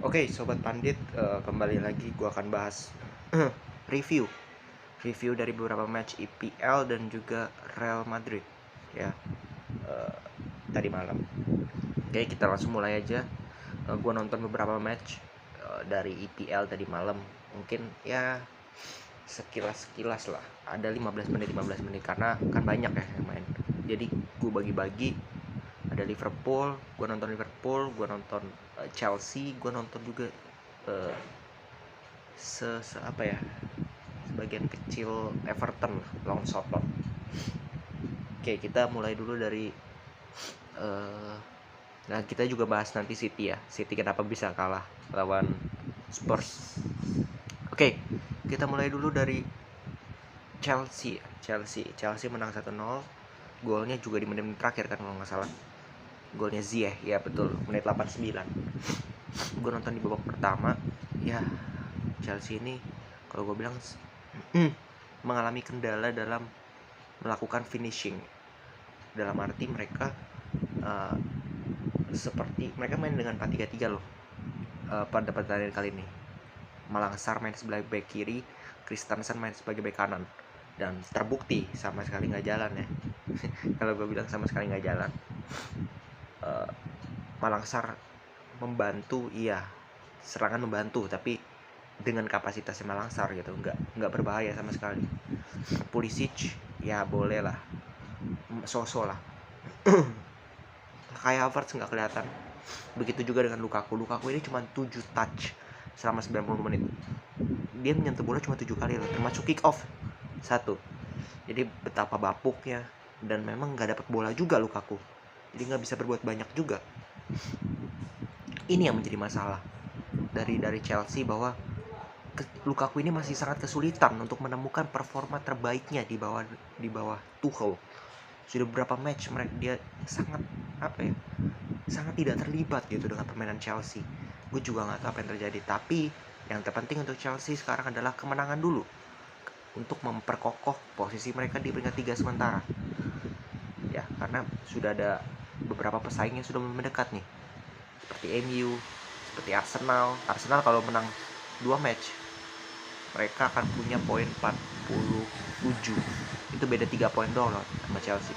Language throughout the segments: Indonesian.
Oke, Sobat Pandit, kembali lagi gue akan bahas review review dari beberapa match IPL dan juga Real Madrid ya, eh, tadi malam. Oke, kita langsung mulai aja. Gue nonton beberapa match dari IPL tadi malam. Mungkin ya sekilas lah, ada 15 menit karena kan banyak ya yang main. Jadi gue bagi-bagi. Ada Liverpool, gue nonton Liverpool, gue nonton Chelsea, gue nonton juga uh, apa ya, sebagian kecil Everton lawan Soton. Oke, kita mulai dulu dari uh, nah kita juga bahas nanti City ya. City kenapa bisa kalah lawan Spurs. Oke, kita mulai dulu dari Chelsea menang 1-0. Golnya juga di menit terakhir kan kalau nggak salah. Golnya Ziyech, ya betul, menit 89. Gue nonton di babak pertama. Ya, Chelsea ini kalau gue bilang mengalami kendala dalam melakukan finishing. Dalam arti mereka uh, seperti mereka main dengan 4-3-3 loh pada pertandingan kali ini. Malangsar main sebelah back kiri, Christensen main sebagai back kanan, dan terbukti sama sekali nggak jalan ya. Kalau gue bilang sama sekali nggak jalan. Malangsar membantu, iya, serangan membantu, tapi dengan kapasitasnya Malangsar gitu, nggak berbahaya sama sekali. Pulisic ya boleh lah, sosok lah. Kayak Havertz nggak kelihatan. Begitu juga dengan Lukaku ini cuma 7 touch selama 90 menit. Dia menyentuh bola cuma 7 kali loh, termasuk kick off 1. Jadi betapa bapuknya, dan memang nggak dapat bola juga Lukaku. Jadi nggak bisa berbuat banyak juga. Ini yang menjadi masalah dari Chelsea, bahwa Lukaku ini masih sangat kesulitan untuk menemukan performa terbaiknya di bawah Tuchel. Sudah beberapa match mereka dia sangat sangat tidak terlibat gitu dengan permainan Chelsea. Gue juga nggak tahu apa yang terjadi, tapi yang terpenting untuk Chelsea sekarang adalah kemenangan dulu untuk memperkokoh posisi mereka di peringkat 3 sementara ya, karena sudah ada beberapa pesaing yang sudah mendekat nih, seperti MU, seperti Arsenal kalau menang 2 match mereka akan punya poin 47. Itu beda 3 poin doang loh sama Chelsea.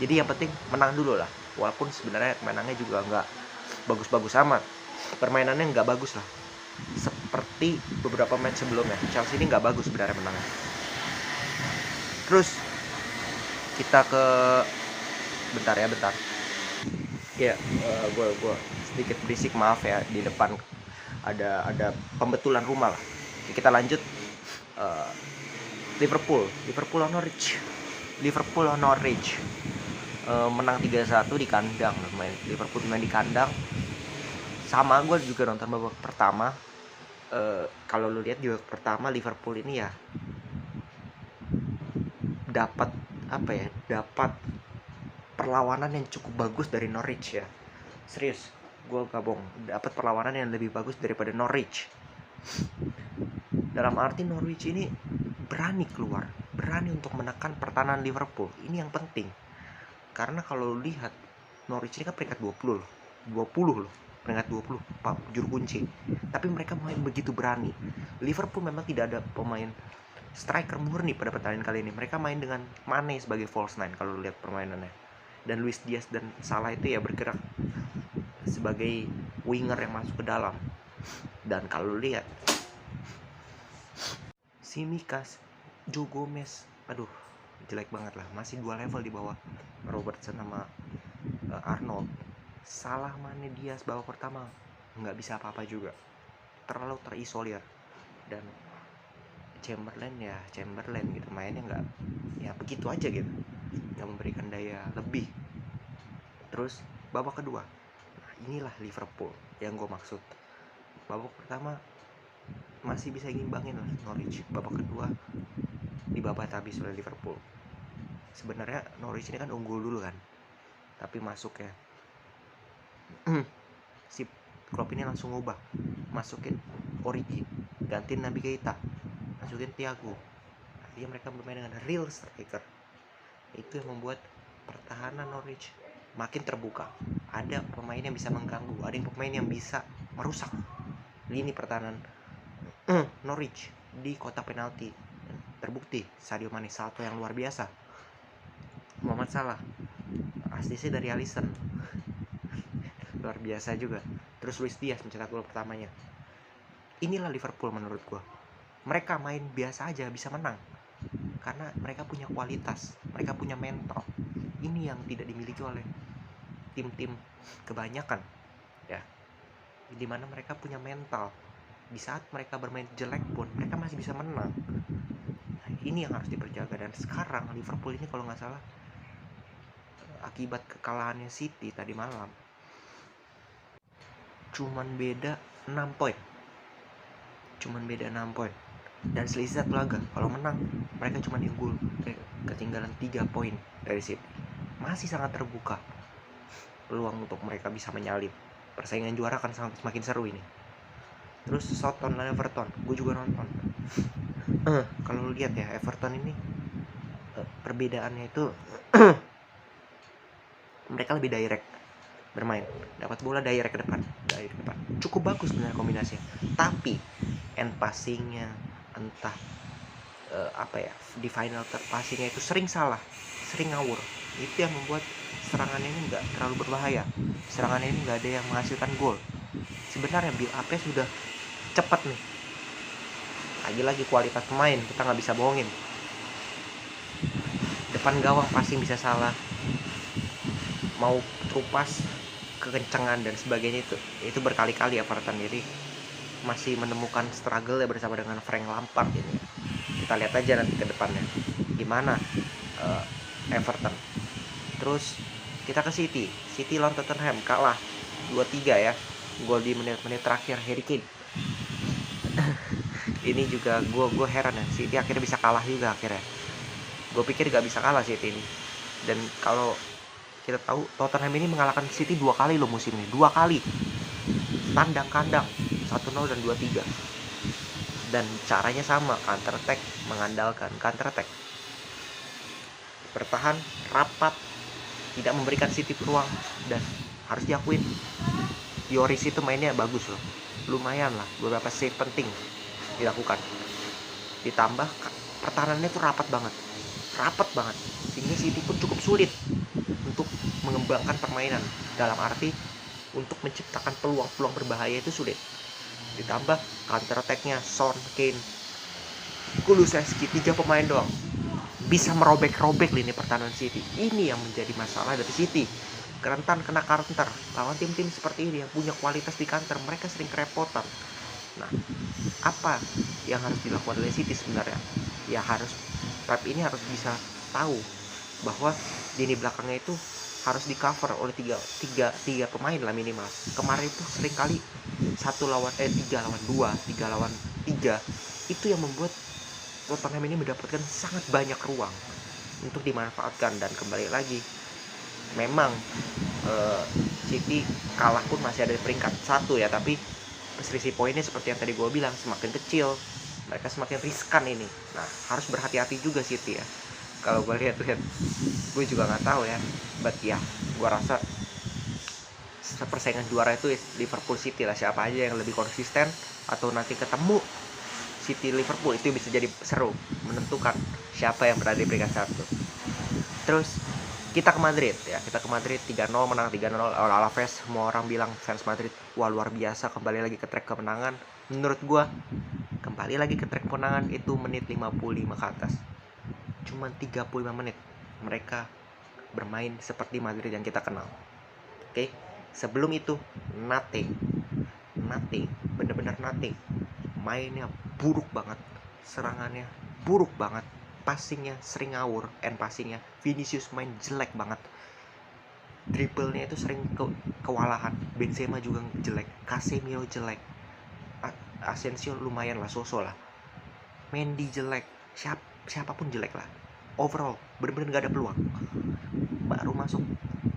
Jadi yang penting menang dulu lah. Walaupun sebenarnya permainannya juga nggak bagus-bagus amat. Permainannya nggak bagus lah. Seperti beberapa match sebelumnya. Chelsea ini nggak bagus sebenarnya menangnya. Terus kita ke bentar. Ya, gue sedikit berisik, maaf ya, di depan ada pembetulan rumah lah. Kita lanjut. Liverpool lawan Norwich, menang 3-1 di kandang. Liverpool main di kandang. Sama, gue juga nonton babak pertama. Kalau lu lihat di babak pertama, Liverpool ini ya dapat perlawanan yang cukup bagus dari Norwich ya. Serius, gue gabung, dapat perlawanan yang lebih bagus daripada Norwich. Dalam arti Norwich ini berani untuk menekan pertahanan Liverpool. Ini yang penting. Karena kalau lihat Norwich ini kan peringkat 20 loh. Peringkat 20, juru kunci. Tapi mereka main begitu berani. Liverpool memang tidak ada pemain striker murni pada pertandingan kali ini. Mereka main dengan Mane sebagai false nine kalau lihat permainannya. Dan Luis Diaz dan Salah itu ya bergerak sebagai winger yang masuk ke dalam. Dan kalau lihat Simikas, Joe Gomez, aduh jelek banget lah, masih 2 level di bawah Robertson sama Arnold. Salah, Mane, Diaz babak pertama nggak bisa apa-apa juga, terlalu terisolir. Dan Chamberlain gitu mainnya nggak, ya begitu aja gitu, nggak memberikan daya lebih. Terus babak kedua, nah inilah Liverpool yang gue maksud. Babak pertama masih bisa ngimbangin lah Norwich, babak kedua dibabat habis oleh Liverpool. Sebenarnya Norwich ini kan unggul dulu kan, tapi masuk ya si Klopp ini langsung ngubah, masukin Origi, gantiin Naby Keita, masukin Thiago. Artinya mereka bermain dengan real striker. Itu yang membuat pertahanan Norwich makin terbuka. Ada pemain yang bisa mengganggu, ada pemain yang bisa merusak. lini pertahanan Norwich di kotak penalti. Terbukti Sadio Mane salto yang luar biasa. Muhammad Salah asisnya dari Alisson luar biasa juga. Terus Luis Diaz mencetak gol pertamanya. Inilah Liverpool menurut gue. Mereka main biasa aja bisa menang karena mereka punya kualitas, mereka punya mental. Ini yang tidak dimiliki oleh tim-tim kebanyakan ya, dimana mereka punya mental. Di saat mereka bermain jelek pun mereka masih bisa menang. Nah, ini yang harus diperjaga. Dan sekarang Liverpool ini kalau nggak salah akibat kekalahannya City tadi malam cuman beda 6 poin. Dan selisih 1 laga. Kalau menang mereka cuma ketinggalan 3 poin dari City. Masih sangat terbuka peluang untuk mereka bisa menyalip. Persaingan juara akan semakin seru ini. Terus Southampton lawan Everton, gue juga nonton. Kalau lihat ya Everton ini perbedaannya itu mereka lebih direct bermain, dapat bola direct ke depan. Cukup bagus sebenarnya kombinasinya. Tapi end passingnya entah di final third passingnya itu sering salah, sering ngawur. Itu yang membuat serangannya ini nggak terlalu berbahaya. Serangannya ini nggak ada yang menghasilkan gol. Sebenarnya build up-nya sudah cepat nih. Lagi-lagi kualitas pemain kita nggak bisa bohongin. Depan gawang passing bisa salah, mau trupas kekencangan dan sebagainya itu berkali-kali Everton. Jadi masih menemukan struggle ya bersama dengan Frank Lampard ini. Kita lihat aja nanti ke depannya gimana Everton. Terus kita ke City lawan Tottenham kalah 2-3 ya. Gol di menit-menit terakhir Harry Kane. Ini juga gue heran ya, City akhirnya bisa kalah juga akhirnya. Gue pikir gak bisa kalah City ini. Dan kalau kita tahu Tottenham ini mengalahkan City 2 kali loh musim ini. 2 kali tandang kandang 1-0 dan 2-3. Dan caranya sama, counter attack, mengandalkan counter attack, bertahan rapat, tidak memberikan City peluang. Dan harus diakuin Lloris itu mainnya bagus loh, lumayan lah, beberapa save penting dilakukan. Ditambah pertahanannya tuh rapat banget, sehingga City pun cukup sulit untuk mengembangkan permainan, dalam arti untuk menciptakan peluang-peluang berbahaya itu sulit. Ditambah counter attack-nya Son, Kane, Kulusevski, 3 pemain doang bisa merobek-robek lini pertahanan City. Ini yang menjadi masalah dari City, rentan kena counter. Lawan tim-tim seperti ini yang punya kualitas di counter, mereka sering kerepotan. Nah, apa yang harus dilakukan oleh City sebenarnya? Ya Pep ini harus bisa tahu bahwa lini belakangnya itu harus di cover oleh tiga pemain lah minimal. Kemarin itu sering kali 3 lawan 2, 3 lawan 3. Itu yang membuat Tottenham ini mendapatkan sangat banyak ruang untuk dimanfaatkan. Dan kembali lagi, memang City kalah pun masih ada di peringkat 1 ya, tapi selisih poinnya seperti yang tadi gue bilang semakin kecil, mereka semakin riskan ini. Nah, harus berhati-hati juga City ya. Kalau gue lihat gue juga nggak tahu ya, but ya gue rasa persaingan juara itu Liverpool City lah. Siapa aja yang lebih konsisten atau nanti ketemu City Liverpool itu bisa jadi seru, menentukan siapa yang berada di peringkat 1. Terus kita ke Madrid ya, 3-0, menang 3-0 oleh Alaves. Semua orang bilang fans Madrid, wah luar biasa, kembali lagi ke track kemenangan. Menurut gue kembali lagi ke track kemenangan itu menit 55 ke atas. Cuman 35 menit mereka bermain seperti Madrid yang kita kenal. Oke, sebelum itu nothing, bener-bener nothing. Mainnya buruk banget, serangannya buruk banget, passingnya sering ngawur, end passingnya Vinicius main jelek banget, dribblenya itu sering kewalahan. Benzema juga jelek, Casemiro jelek, Asensio lumayan lah, so-so lah, Mendy jelek, siapapun jelek lah. Overall bener-bener gak ada peluang. Baru masuk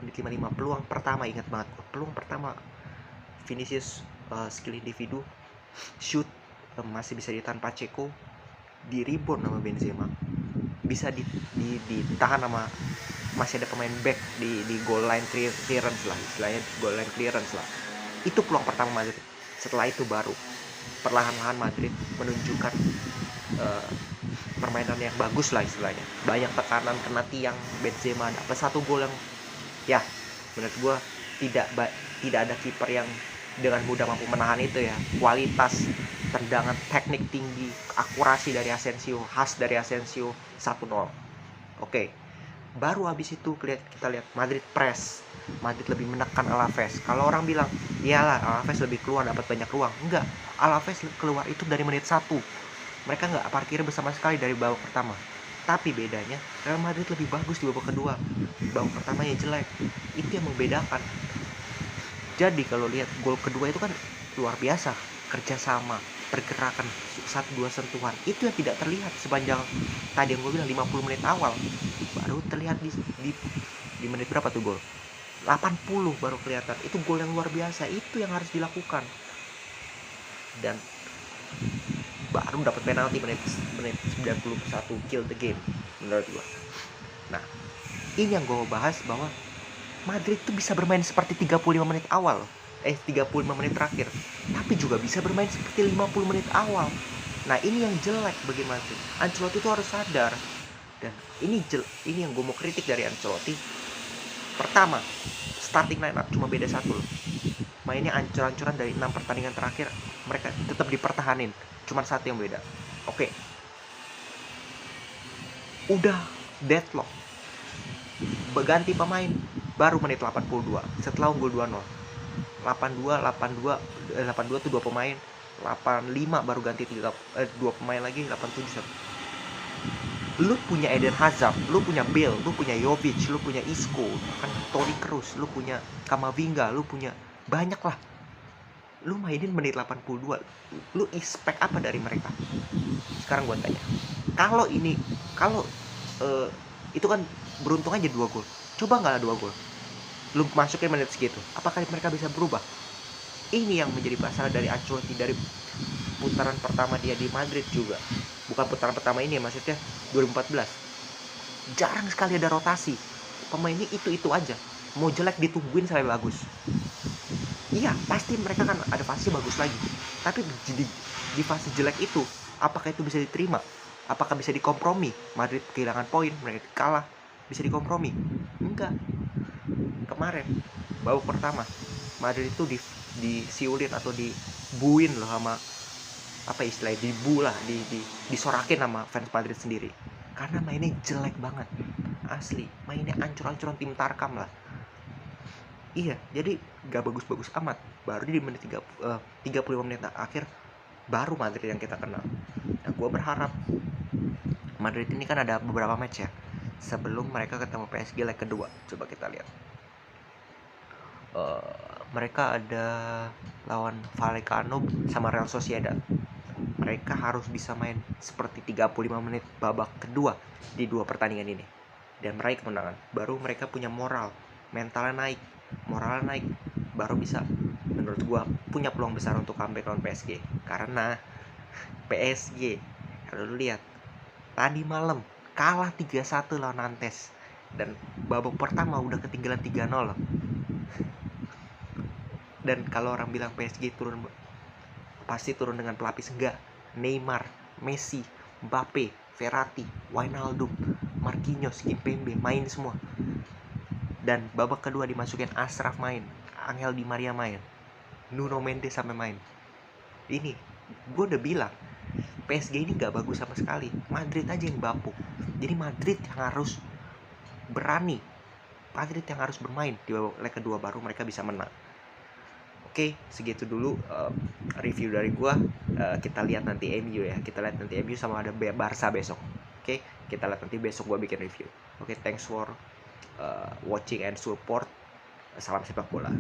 menit 55, peluang pertama, ingat banget peluang pertama Vinicius, skill individu, shoot, masih bisa ditahan Pacheco, di rebound sama Benzema, bisa ditahan sama masih ada pemain back di goal line clearance lah, istilahnya goal line clearance lah. Itu peluang pertama Madrid. Setelah itu baru perlahan-lahan Madrid menunjukkan permainan yang bagus lah istilahnya. Banyak tekanan, kena tiang, Benzema dapat 1 gol yang ya menurut gue tidak ada kiper yang dengan mudah mampu menahan itu ya. Kualitas tendangan, teknik tinggi, akurasi dari Asensio, khas dari Asensio, 1-0. Oke. Baru habis itu kita lihat Madrid press. Madrid lebih menekan Alaves. Kalau orang bilang, iyalah Alaves lebih keluar dapat banyak ruang. Enggak, Alaves keluar itu dari menit 1. Mereka nggak parkir bersama sekali dari babak pertama. Tapi bedanya, Real Madrid lebih bagus di babak kedua. Babak pertamanya jelek. Itu yang membedakan. Jadi kalau lihat gol kedua itu kan luar biasa. Kerjasama, pergerakan, 1-2 sentuhan. Itu yang tidak terlihat sepanjang tadi yang gue bilang 50 menit awal. Baru terlihat di menit berapa tuh gol? 80 baru kelihatan. Itu gol yang luar biasa. Itu yang harus dilakukan. Dan baru dapat penalti menit 91, kill the game menurut gua. Nah, ini yang gue bahas bahwa Madrid tuh bisa bermain seperti 35 menit awal. 35 menit terakhir. Tapi juga bisa bermain seperti 50 menit awal. Nah, ini yang jelek bagi Madrid. Ancelotti itu harus sadar. Dan ini yang gue mau kritik dari Ancelotti. Pertama, starting line up cuma beda 1 loh. Mainnya ancur-ancuran dari 6 pertandingan terakhir. Mereka tetap dipertahanin. Cuma 1 yang beda. Oke. Udah deadlock. Berganti pemain baru menit 82 setelah unggul 2-0. 82 tuh 2 pemain. 85 baru ganti 2 pemain lagi. 87. Lu punya Eden Hazard, lu punya Bale, lu punya Jovic, lu punya Isco, kan Toni Kroos, lu punya Kamavinga, lu punya banyak lah. Lu mainin menit 82, lu expect apa dari mereka? Sekarang gue tanya, kalau itu kan beruntung aja 2 gol. Coba nggak ada 2 gol, lu masukin menit segitu, apakah mereka bisa berubah? Ini yang menjadi masalah dari Ancelotti dari putaran pertama dia di Madrid juga. Bukan putaran pertama ini, maksudnya 2014. Jarang sekali ada rotasi. Pemainnya itu aja. Mau jelek ditungguin sampai bagus. Iya, pasti mereka kan ada fase bagus lagi. Tapi di fase jelek itu, apakah itu bisa diterima? Apakah bisa dikompromi? Madrid kehilangan poin, mereka kalah. Bisa dikompromi? Enggak. Kemarin, babak pertama, Madrid itu disiulin atau dibuin loh sama apa istilahnya, disorakin sama fans Madrid sendiri karena mainnya jelek banget, asli mainnya ancur-ancuran tim Tarkam lah. Iya, jadi gak bagus-bagus amat. Baru di menit 35 menit akhir baru Madrid yang kita kenal. Nah, gue berharap Madrid ini kan ada beberapa match ya sebelum mereka ketemu PSG leg kedua. Coba kita lihat. Mereka ada lawan Vallecano sama Real Sociedad. Mereka harus bisa main seperti 35 menit babak kedua di 2 pertandingan ini dan meraih kemenangan. Baru mereka punya moral, mentalnya naik, baru bisa menurut gua punya peluang besar untuk comeback lawan PSG. Karena PSG, kalau lu lihat tadi malam kalah 3-1 lawan Nantes dan babak pertama udah ketinggalan 3-0 loh. Dan kalau orang bilang PSG pasti turun dengan pelapis, enggak. Neymar, Messi, Mbappe, Verratti, Wijnaldum, Marquinhos, Kimpembe main semua. Dan babak kedua dimasukin Ashraf main, Angel Di Maria main, Nuno Mendes sampai main. Ini gue udah bilang PSG ini gak bagus sama sekali. Madrid aja yang bapuk. Jadi Madrid yang harus berani, Madrid yang harus bermain di leg kedua baru mereka bisa menang. Oke, segitu dulu review dari gua. Kita lihat nanti MU ya. Kita lihat nanti MU sama ada Barca besok. Oke, kita lihat nanti besok gua bikin review. Oke, thanks for watching and support. Salam sepak bola.